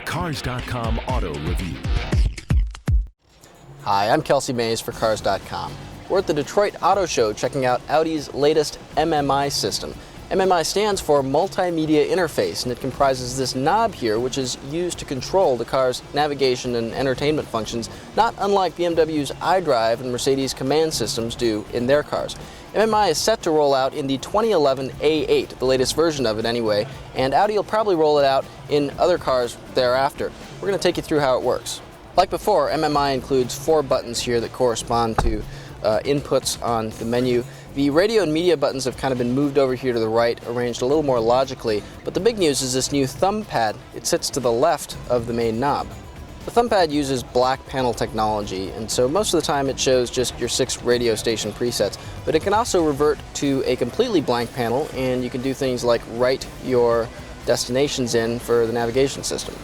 Cars.com Auto Review. Hi, I'm Kelsey Mays for Cars.com. We're at the Detroit Auto Show checking out Audi's latest MMI system. MMI stands for Multimedia Interface, and it comprises this knob here, which is used to control the car's navigation and entertainment functions, not unlike BMW's iDrive and Mercedes command systems do in their cars. MMI is set to roll out in the 2011 A8, the latest version of it anyway, and Audi will probably roll it out in other cars thereafter. We're going to take you through how it works. Like before, MMI includes 4 buttons here that correspond to inputs on the menu. The radio and media buttons have kind of been moved over here to the right, arranged a little more logically, but the big news is this new thumb pad. It sits to the left of the main knob. The thumb pad uses black panel technology, and so most of the time it shows just your 6 radio station presets, but it can also revert to a completely blank panel, and you can do things like write your destinations in for the navigation system.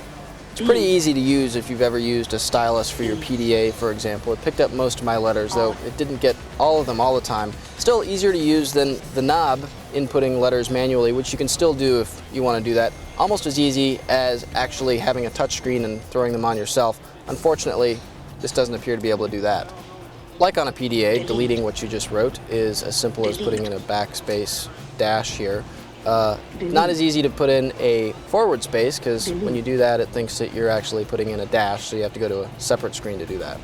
It's pretty easy to use if you've ever used a stylus for your PDA, for example. It picked up most of my letters, though it didn't get all of them all the time. Still easier to use than the knob inputting letters manually, which you can still do if you want to do that. Almost as easy as actually having a touch screen and throwing them on yourself. Unfortunately, this doesn't appear to be able to do that. Like on a PDA, deleting what you just wrote is as simple as putting in a backspace dash here. Not as easy to put in a forward space, because when you do that it thinks that you're actually putting in a dash, so you have to go to a separate screen to do that.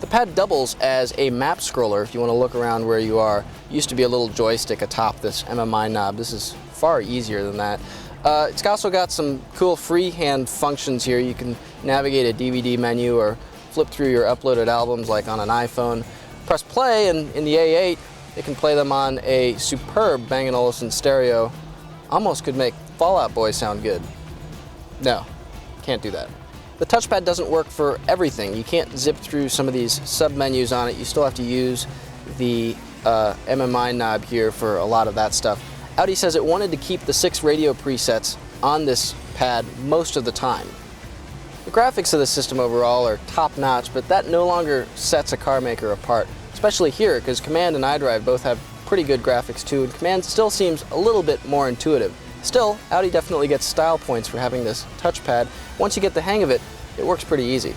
The pad doubles as a map scroller if you want to look around where you are. It used to be a little joystick atop this MMI knob. This is far easier than that. It's also got some cool freehand functions here. You can navigate a DVD menu or flip through your uploaded albums like on an iPhone. Press play, and in the A8 it can play them on a superb Bang & Olufsen stereo. Almost could make Fall Out Boy sound good. No, can't do that. The touchpad doesn't work for everything. You can't zip through some of these sub-menus on it. You still have to use the MMI knob here for a lot of that stuff. Audi says it wanted to keep the 6 radio presets on this pad most of the time. The graphics of the system overall are top-notch, but that no longer sets a car maker apart, especially here, because Command and iDrive both have pretty good graphics too, and Command still seems a little bit more intuitive. Still, Audi definitely gets style points for having this touchpad. Once you get the hang of it, it works pretty easy.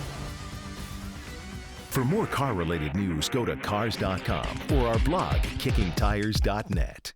For more car-related news, go to Cars.com or our blog, KickingTires.net.